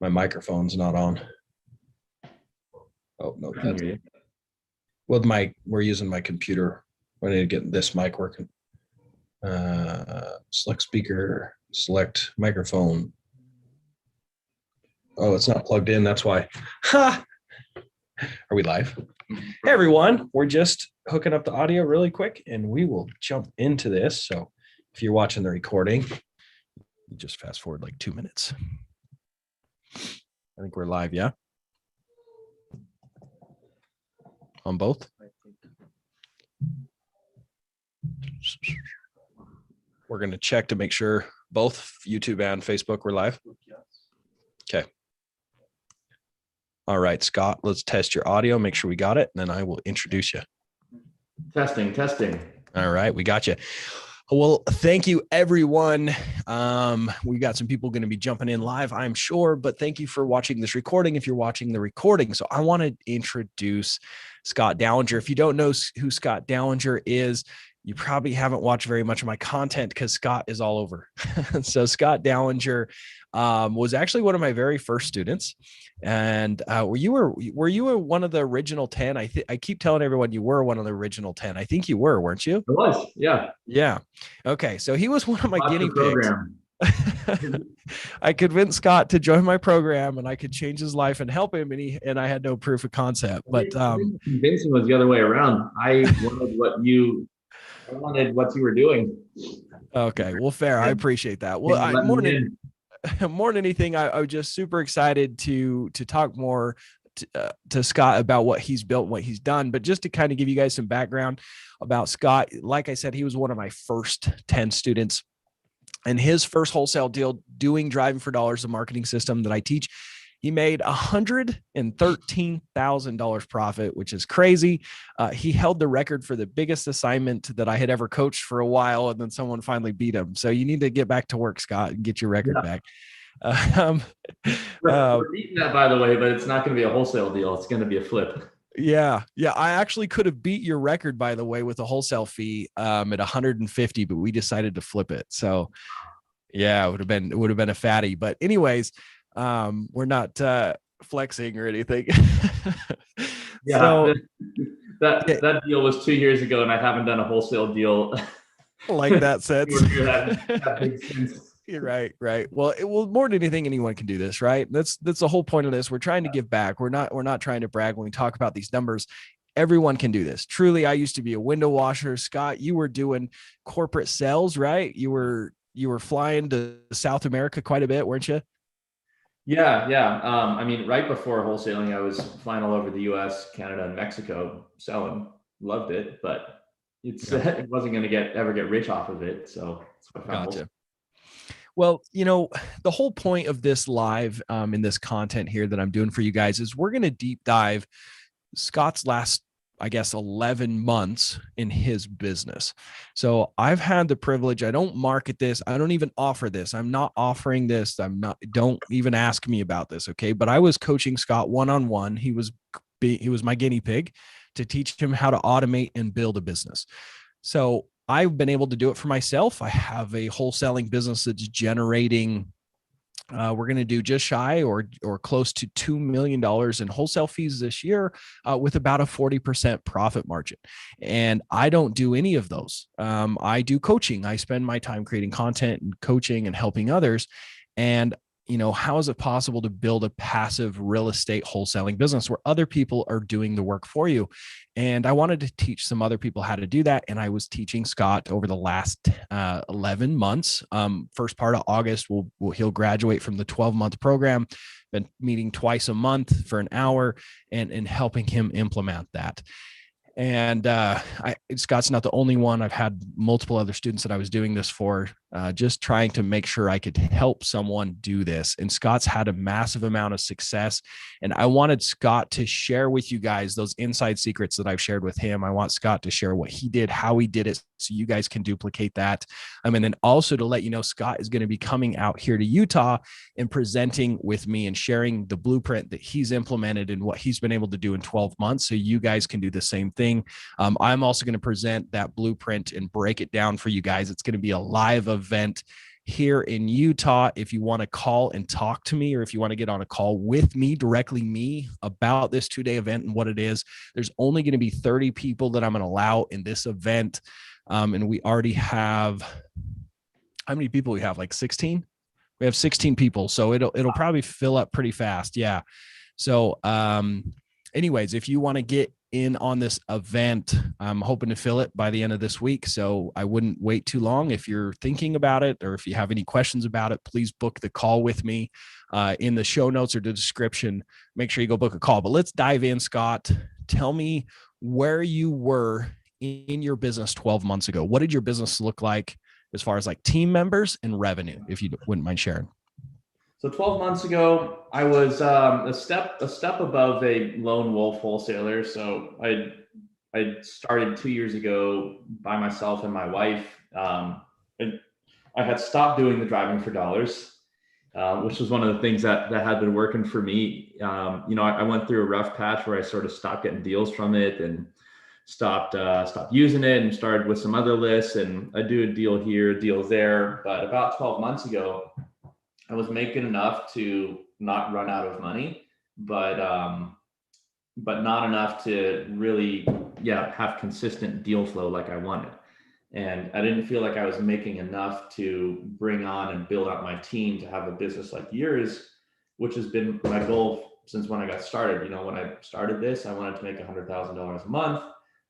My microphone's not on. Oh, no. With we're using my computer. I need to get this mic working. Select speaker, select microphone. Oh, it's not plugged in. That's why. Ha! Are we live? Hey, everyone. We're just hooking up the audio really quick, and we will jump into this. So if you're watching the recording, you just fast forward like 2 minutes. I think we're live, yeah? On both? We're going to check to make sure both YouTube and Facebook were live. Okay. All right, Scott, let's test your audio, make sure we got it, and then I will introduce you. Testing. All right, we got you. Well, thank you, everyone. We got some people going to be jumping in live, I'm sure, but thank you for watching this recording if you're watching the recording. So I want to introduce Scott Dalinger. If you don't know who Scott Dalinger is, you probably haven't watched very much of my content because Scott is all over. So Scott Dalinger was actually one of my very first students. And were you one of the original 10? I keep telling everyone you were one of the original 10. I think you were, weren't you? I was, yeah. Yeah. Okay. So he was one of my guinea pigs. I convinced Scott to join my program and I could change his life and help him. And I had no proof of concept, but convincing was the other way around. I wanted what you were doing. Okay. Well, fair. I appreciate that. Well, more than anything, I was just super excited to talk more to Scott about what he's built, what he's done. But just to kind of give you guys some background about Scott, like I said, he was one of my first 10 students. And his first wholesale deal doing Driving for Dollars, the marketing system that I teach, he made $113,000 profit, which is crazy. He held the record for the biggest assignment that I had ever coached for a while, and then someone finally beat him. So you need to get back to work, Scott, and get your record back. We're beating that, by the way, but it's not going to be a wholesale deal. It's going to be a flip. Yeah. I actually could have beat your record, by the way, with a wholesale fee at 150, but we decided to flip it. So yeah, it would have been a fatty. But anyways, we're not flexing or anything. Yeah, so, that deal was 2 years ago, and I haven't done a wholesale deal like that sense. That makes sense. You're right. Well, more than anything, anyone can do this, right? That's the whole point of this. We're trying to give back. We're not trying to brag when we talk about these numbers. Everyone can do this. Truly, I used to be a window washer. Scott, you were doing corporate sales, right? You were flying to South America quite a bit, weren't you? Yeah. I mean, right before wholesaling, I was flying all over the US, Canada, and Mexico selling. Loved it, but it wasn't going to ever get rich off of it. So that's what I found. Gotcha. Well, the whole point of this live in this content here that I'm doing for you guys is we're going to deep dive Scott's last, I guess, 11 months in his business. So I've had the privilege. I don't market this. I don't even offer this. I'm not offering this. Don't even ask me about this. Okay. But I was coaching Scott one-on-one. He was my guinea pig to teach him how to automate and build a business. So I've been able to do it for myself. I have a wholesaling business that's generating, we're going to do just shy or close to $2 million in wholesale fees this year with about a 40% profit margin. And I don't do any of those. I do coaching. I spend my time creating content and coaching and helping others. And how is it possible to build a passive real estate wholesaling business where other people are doing the work for you? And I wanted to teach some other people how to do that. And I was teaching Scott over the last 11 months. First part of August, he'll graduate from the 12-month program. Been meeting twice a month for an hour and helping him implement that. And Scott's not the only one. I've had multiple other students that I was doing this for, just trying to make sure I could help someone do this. And Scott's had a massive amount of success. And I wanted Scott to share with you guys those inside secrets that I've shared with him. I want Scott to share what he did, how he did it, so you guys can duplicate that. And then also to let you know, Scott is going to be coming out here to Utah and presenting with me and sharing the blueprint that he's implemented and what he's been able to do in 12 months. So you guys can do the same thing. I'm also going to present that blueprint and break it down for you guys. It's going to be a live event here in Utah. If you want to call and talk to me, or if you want to get on a call with me, directly me, about this 2-day event and what it is, there's only going to be 30 people that I'm going to allow in this event. And we already have, how many people we have? Like 16? We have 16 people. So it'll probably fill up pretty fast. Yeah. So, anyways, if you want to get in on this event, I'm hoping to fill it by the end of this week. So I wouldn't wait too long. If you're thinking about it, or if you have any questions about it, please book the call with me in the show notes or the description. Make sure you go book a call. But let's dive in, Scott. Tell me where you were in your business 12 months ago. What did your business look like as far as like team members and revenue, if you wouldn't mind sharing? So 12 months ago, I was a step above a lone wolf wholesaler. So I started 2 years ago by myself and my wife. And I had stopped doing the driving for dollars, which was one of the things that had been working for me. I went through a rough patch where I sort of stopped getting deals from it and stopped using it, and started with some other lists, and I do a deal here, a deal there. But about 12 months ago, I was making enough to not run out of money, but not enough to really, have consistent deal flow like I wanted. And I didn't feel like I was making enough to bring on and build out my team to have a business like yours, which has been my goal since when I got started. When I started this, I wanted to make $100,000 a month,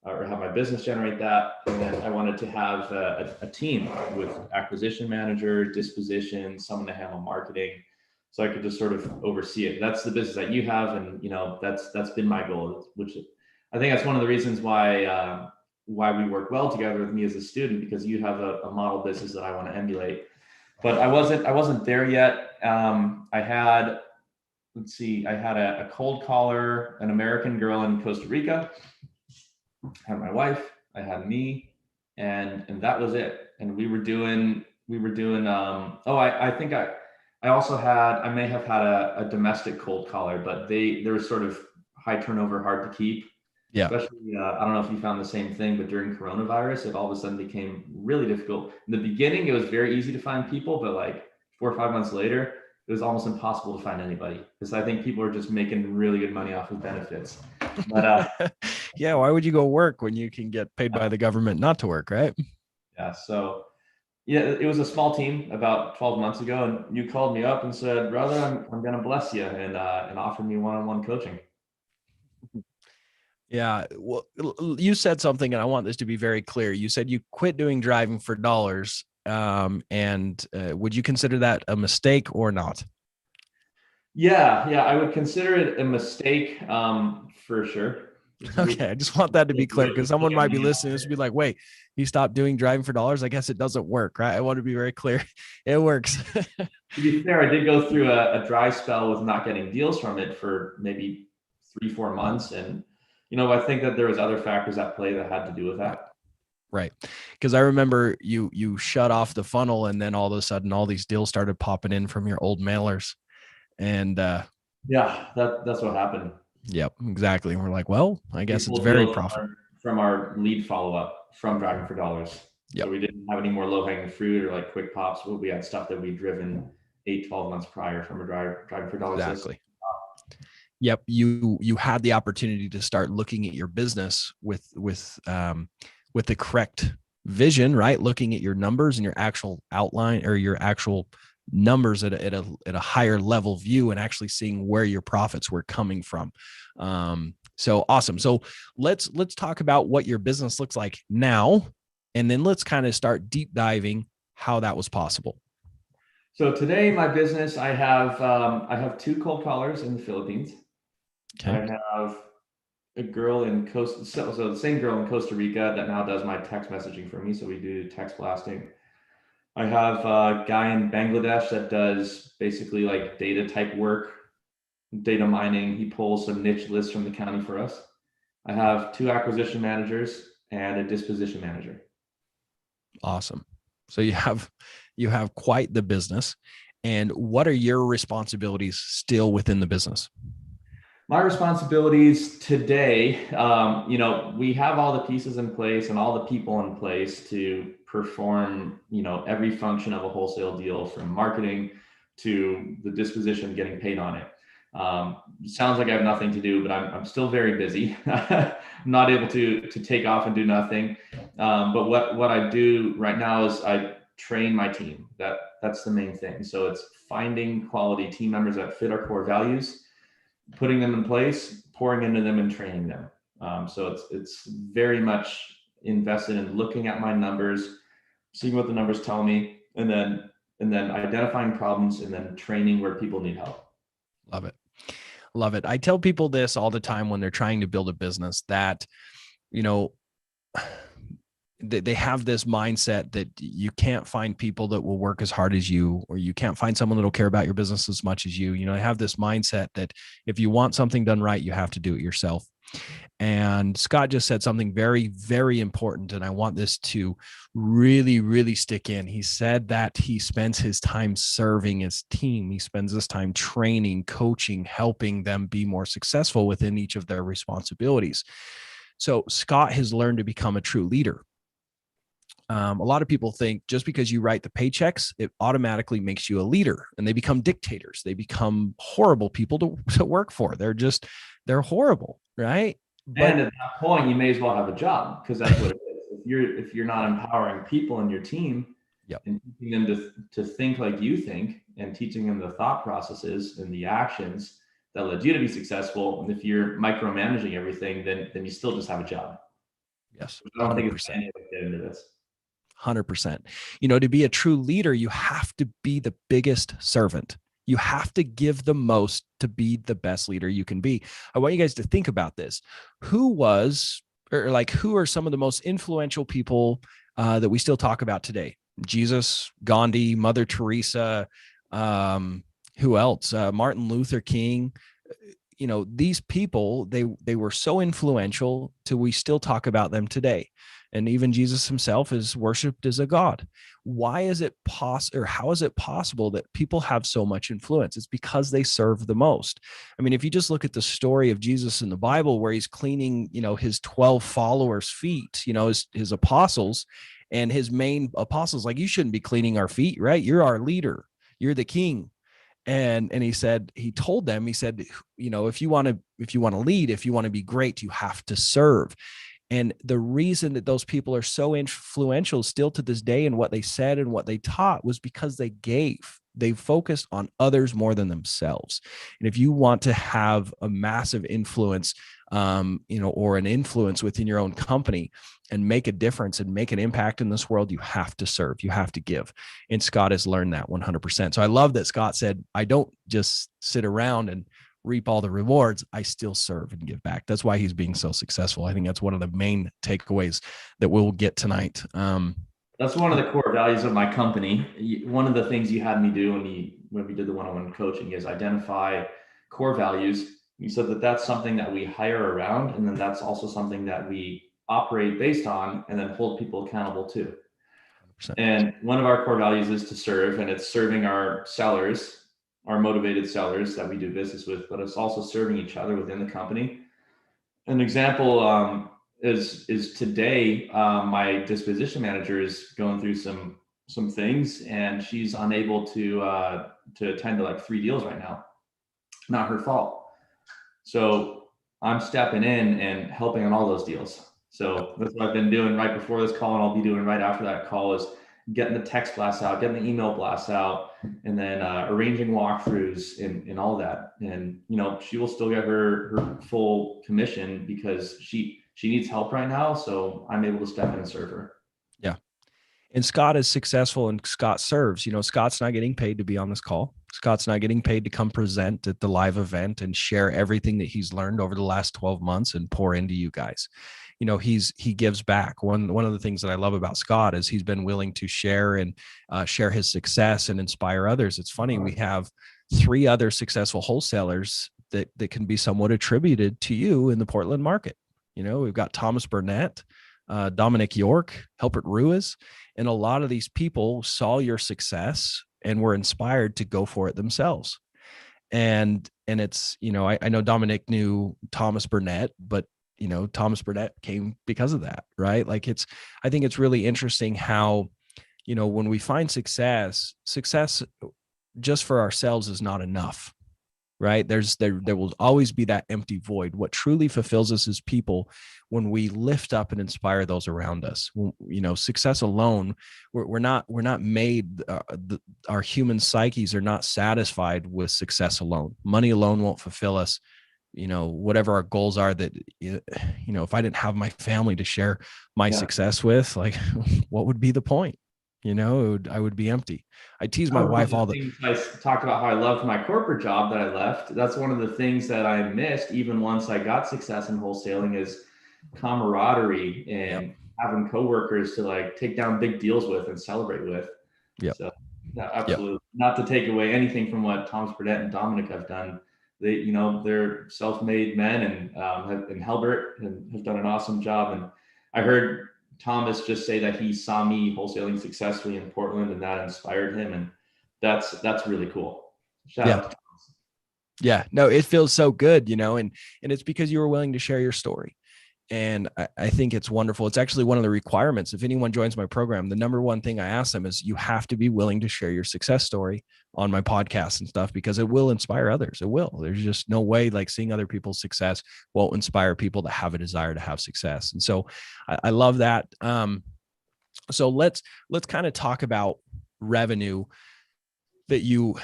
or have my business generate that. And then I wanted to have a team with acquisition manager, disposition, someone to handle marketing, so I could just sort of oversee it. That's the business that you have, and that's been my goal. Which I think that's one of the reasons why we work well together with me as a student, because you have a model business that I want to emulate. But I wasn't there yet. I had a cold caller, an American girl in Costa Rica. I had my wife, I had me, and that was it. And we were doing I think I also had, I may have had a domestic cold caller, but they were sort of high turnover, hard to keep. Yeah. Especially, I don't know if you found the same thing, but during coronavirus, it all of a sudden became really difficult. In the beginning, it was very easy to find people, but like 4 or 5 months later, it was almost impossible to find anybody, because I think people are just making really good money off of benefits. But yeah, why would you go work when you can get paid by the government not to work, right? yeah, so yeah, it was a small team about 12 months ago, and you called me up and said, "Brother, I'm going to bless you," and offered me one-on-one coaching. Yeah. Well, you said something, and I want this to be very clear. You said you quit doing driving for dollars. And would you consider that a mistake or not? Yeah, I would consider it a mistake, for sure. Okay, I just want that to be clear, because someone might be listening. This would be like, wait, he stopped doing driving for dollars. I guess it doesn't work, right? I want to be very clear. It works. To be fair, I did go through a dry spell with not getting deals from it for maybe 3-4 months. And, I think that there was other factors at play that had to do with that. Right. Because I remember you shut off the funnel, and then all of a sudden all these deals started popping in from your old mailers. And yeah, that's what happened. Yep, exactly. And we're like, well, I guess it's very profitable. From our lead follow-up from driving for dollars. Yep. So we didn't have any more low-hanging fruit or like quick pops. We had stuff that we'd driven 8-12 months prior from a driving for dollars. Exactly. Yep. You had the opportunity to start looking at your business with the correct vision, right? Looking at your numbers and your actual outline, or your actual numbers at a higher level view, and actually seeing where your profits were coming from. So awesome. So let's talk about what your business looks like now, and then let's kind of start deep diving how that was possible. So today, my business, I have 2 cold callers in the Philippines. Okay. I have a girl in so the same girl in Costa Rica that now does my text messaging for me. So we do text blasting. I have a guy in Bangladesh that does basically like data type work, data mining. He pulls some niche lists from the county for us. I have 2 acquisition managers and a disposition manager. Awesome. So you have quite the business. And what are your responsibilities still within the business? My responsibilities today, we have all the pieces in place and all the people in place to perform, every function of a wholesale deal, from marketing to the disposition, getting paid on it. Sounds like I have nothing to do, but I'm still very busy. I'm not able to take off and do nothing. But what I do right now is I train my team. That's the main thing. So it's finding quality team members that fit our core values, putting them in place, pouring into them, and training them. So it's very much invested in looking at my numbers, seeing what the numbers tell me, and then identifying problems, and then training where people need help. Love it. Love it. I tell people this all the time when they're trying to build a business, that, you know, they have this mindset that you can't find people that will work as hard as you, or you can't find someone that'll care about your business as much as you. I have this mindset that if you want something done right, you have to do it yourself. And Scott just said something very, very important. And I want this to really, really stick in. He said that he spends his time serving his team. He spends his time training, coaching, helping them be more successful within each of their responsibilities. So Scott has learned to become a true leader. A lot of people think just because you write the paychecks, it automatically makes you a leader, and they become dictators. They become horrible people to work for. They're horrible, right? But And at that point, you may as well have a job, because that's what it is. If you're not empowering people in your team, yep, and teaching them to think like you think, and teaching them the thought processes and the actions that led you to be successful, and if you're micromanaging everything, then you still just have a job. yes, I don't think it's 100%. any way to get into this. 100%. To be a true leader, you have to be the biggest servant. You have to give the most to be the best leader you can be. I want you guys to think about this. Who are some of the most influential people that we still talk about today? Jesus, Gandhi, Mother Teresa, who else? Martin Luther King. These people, they were so influential till we still talk about them today. And even Jesus himself is worshiped as a god. Why is it possible, or how is it possible that people have so much influence? It's because they serve the most. I mean, if you just look at the story of Jesus in the Bible, where he's cleaning, his 12 followers' feet, his apostles, and his main apostles, like, you shouldn't be cleaning our feet, right? You're our leader. You're the king. And he told them, if you want to lead, if you want to be great, you have to serve. And the reason that those people are so influential still to this day in what they said and what they taught was because they focused on others more than themselves. And if you want to have a massive influence, or an influence within your own company, and make a difference and make an impact in this world, you have to serve, you have to give. And Scott has learned that 100%. So I love that Scott said, I don't just sit around and reap all the rewards. I still serve and give back. That's why he's being so successful. I think that's one of the main takeaways that we'll get tonight. That's one of the core values of my company. One of the things you had me do when we did the one-on-one coaching is identify core values. You said that that's something that we hire around, and then that's also something that we operate based on, and then hold people accountable to. 100%. And one of our core values is to serve, and it's serving our sellers, our motivated sellers that we do business with, but it's also serving each other within the company. An example is today, my disposition manager is going through some things, and she's unable to attend to like 3 deals right now. Not her fault. So I'm stepping in and helping on all those deals. So that's what I've been doing right before this call, and I'll be doing right after that call, is getting the text blasts out, getting the email blasts out, and then arranging walkthroughs and all that. And she will still get her full commission because she needs help right now. So I'm able to step in and serve her. Yeah. And Scott is successful, and Scott serves. Scott's not getting paid to be on this call. Scott's not getting paid to come present at the live event and share everything that he's learned over the last 12 months and pour into you guys. He gives back. One of the things that I love about Scott is he's been willing to share and share his success and inspire others. It's funny, we have 3 other successful wholesalers that can be somewhat attributed to you in the Portland market. We've got Thomas Burnett, Dominic York, Helpert Ruiz, and a lot of these people saw your success and were inspired to go for it themselves. And it's, I know Dominic knew Thomas Burnett, but Thomas Burnett came because of that, right? Like I think it's really interesting how, when we find success just for ourselves is not enough, right? There will always be that empty void. What truly fulfills us as people when we lift up and inspire those around us. Success alone, we're not made. Our human psyches are not satisfied with success alone. Money alone won't fulfill us. Whatever our goals are, that if I didn't have my family to share my success with, like, what would be the point? I would be empty. I tease my wife all the things I talked about how I loved my corporate job that I left. That's one of the things that I missed even once I got success in wholesaling is camaraderie and having coworkers to like take down big deals with and celebrate with. Yep. So absolutely. Not to take away anything from what Thomas Burnett and Dominic have done. They're self-made men and Helbert and have done an awesome job. And I heard Thomas just say that he saw me wholesaling successfully in Portland and that inspired him. And that's really cool. Shout out to Thomas. Yeah, no, it feels so good, and it's because you were willing to share your story. And I think it's wonderful. It's actually one of the requirements. If anyone joins my program, the number one thing I ask them is you have to be willing to share your success story on my podcast and stuff, because it will inspire others. It will. There's just no way like seeing other people's success won't inspire people to have a desire to have success. And so I love that. So let's kind of talk about revenue that you,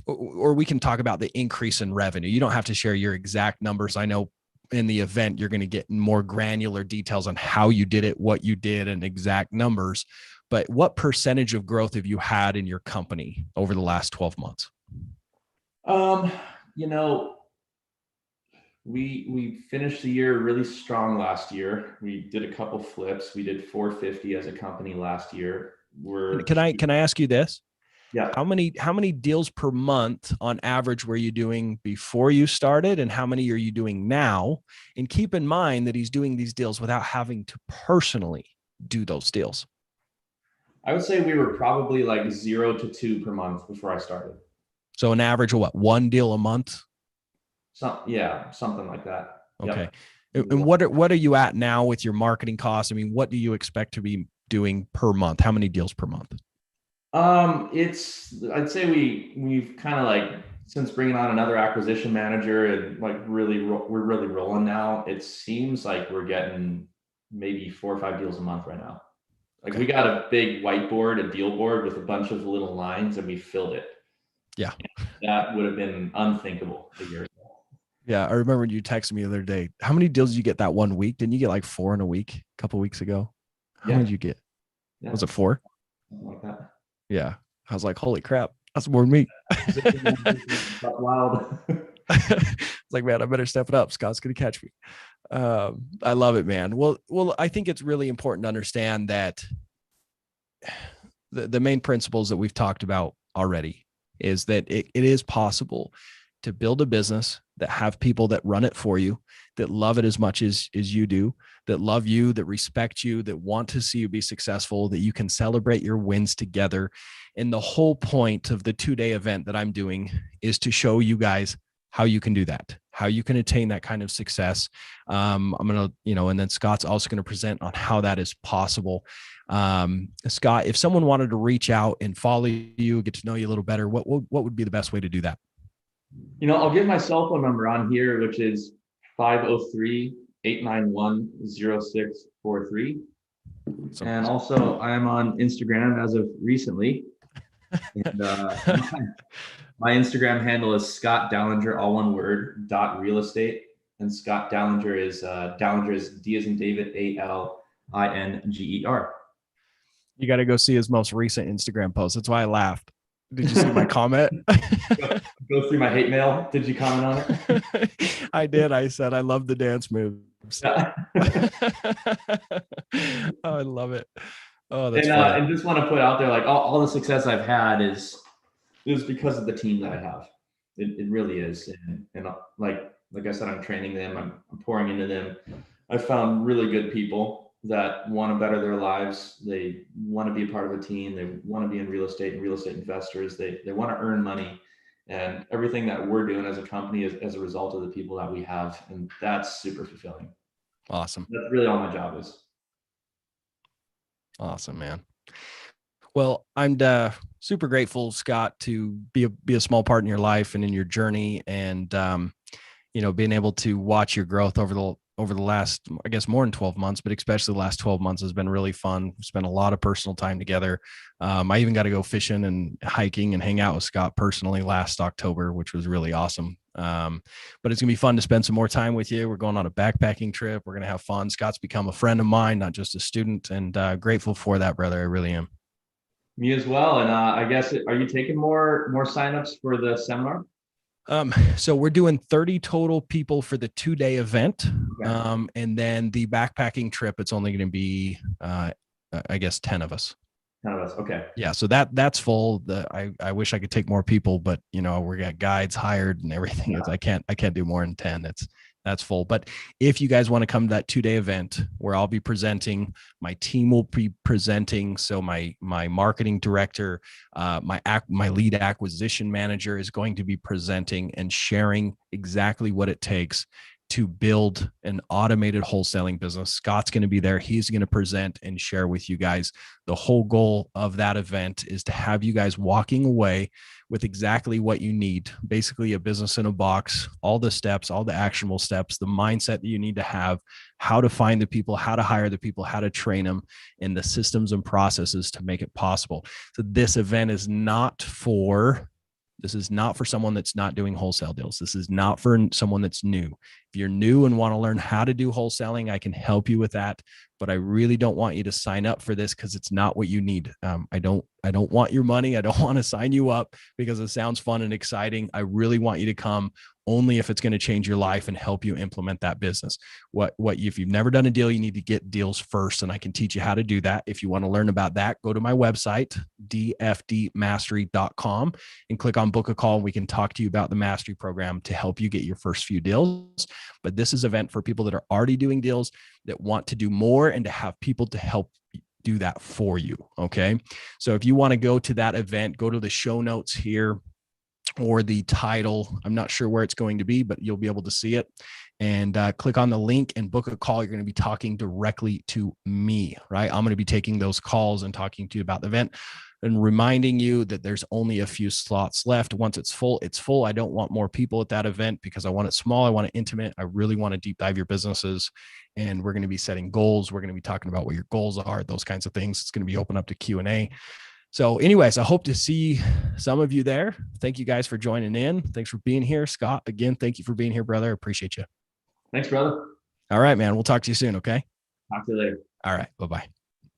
or we can talk about the increase in revenue. You don't have to share your exact numbers. I know in the event, you're going to get more granular details on how you did it, what you did, and exact numbers. But what percentage of growth have you had in your company over the last 12 months? We finished the year really strong last year. We did a couple flips. We did 450 as a company last year. Can I ask you this? Yeah. How many deals per month on average were you doing before you started, and how many are you doing now? And keep in mind that he's doing these deals without having to personally do those deals. I would say we were probably like 0 to 2 per month before I started. So an average of what, one deal a month? Something like that. Okay. Yep. And what are you at now with your marketing costs? I mean, what do you expect to be doing per month? How many deals per month? I'd say we've kind of like, since bringing on another acquisition manager and like we're really rolling now, it seems like we're getting maybe 4 or 5 deals a month right now. Like we got a big whiteboard, a deal board with a bunch of little lines, and we filled it. Yeah. And that would have been unthinkable a year ago. Yeah. I remember when you texted me the other day, how many deals did you get that 1 week? Didn't you get like 4 in a week a couple of weeks ago? How many did you get? Yeah. Was it 4? Something like that. Yeah. I was like, holy crap, that's more than me. Wild. It's like, man, I better step it up. Scott's going to catch me. I love it, man. Well, I think it's really important to understand that the main principles that we've talked about already is that it is possible to build a business that have people that run it for you, that love it as much as you do, that love you, that respect you, that want to see you be successful, that you can celebrate your wins together. And the whole point of the 2-day event that I'm doing is to show you guys how you can do that, how you can attain that kind of success. I'm going to, and then Scott's also going to present on how that is possible. Scott, if someone wanted to reach out and follow you, get to know you a little better, what would be the best way to do that? I'll give my cell phone number on here, which is 503-891-0643. And also I am on Instagram as of recently. And my Instagram handle is Scott Dalinger, all one word, .real estate. And Scott Dalinger is Dalinger is D as in David, ALINGER. You got to go see his most recent Instagram post. That's why I laughed. Did you see my comment? Go through my hate mail. Did you comment on it? I did. I said, I love the dance moves. Yeah. Oh, I love it. Oh, that's funny. And just want to put out there, like all the success I've had is because of the team that I have. It really is. And like I said, I'm training them. I'm pouring into them. I found really good people that want to better their lives. They want to be a part of a team. They want to be in real estate and real estate investors. They want to earn money. and everything that we're doing as a company is as a result of the people that we have. And that's super fulfilling. Awesome. That's really all my job is. Awesome, man. Well, I'm super grateful, Scott, to be a small part in your life and in your journey, and being able to watch your growth over the last, I guess, more than 12 months, but especially the last 12 months has been really fun. We spent a lot of personal time together. I even got to go fishing and hiking and hang out with Scott personally last October, which was really awesome. But it's gonna be fun to spend some more time with you. We're going on a backpacking trip. We're gonna have fun. Scott's become a friend of mine, not just a student, and grateful for that, brother. I really am. Me as well. And I guess, are you taking more signups for the seminar? So we're doing 30 total people for the 2-day event. Okay. And then the backpacking trip, it's only going to be, I guess, 10 of us. 10 of us. Okay. Yeah. So that's full. I wish I could take more people, but we got guides hired and everything. Yeah. I can't do more than 10. That's full. But if you guys want to come to that 2-day event where I'll be presenting, my team will be presenting. So my marketing director, my lead acquisition manager is going to be presenting and sharing exactly what it takes to build an automated wholesaling business. Scott's going to be there. He's going to present and share with you guys. The whole goal of that event is to have you guys walking away with exactly what you need. Basically, a business in a box, all the steps, all the actionable steps, the mindset that you need to have, how to find the people, how to hire the people, how to train them, and the systems and processes to make it possible. So this event is not for someone that's not doing wholesale deals. This is not for someone that's new. If you're new and want to learn how to do wholesaling, I can help you with that. But I really don't want you to sign up for this because it's not what you need. I don't want your money. I don't want to sign you up because it sounds fun and exciting. I really want you to come only if it's going to change your life and help you implement that business. If you've never done a deal, you need to get deals first, and I can teach you how to do that. If you want to learn about that, go to my website, dfdmastery.com, and click on book a call. We can talk to you about the mastery program to help you get your first few deals. But this is an event for people that are already doing deals, that want to do more, and to have people to help do that for you. Okay. So if you want to go to that event, go to the show notes here or the title. I'm not sure where it's going to be, but you'll be able to see it, and click on the link and book a call. You're going to be talking directly to me, right? I'm going to be taking those calls and talking to you about the event and reminding you that there's only a few slots left. Once it's full, it's full. I don't want more people at that event because I want it small. I want it intimate. I really want to deep dive your businesses, and we're going to be setting goals. We're going to be talking about what your goals are, those kinds of things. It's going to be open up to Q&A. So anyways, I hope to see some of you there. Thank you guys for joining in. Thanks for being here. Scott, again, thank you for being here, brother. I appreciate you. Thanks, brother. All right, man. We'll talk to you soon. Okay. Talk to you later. All right. Bye-bye.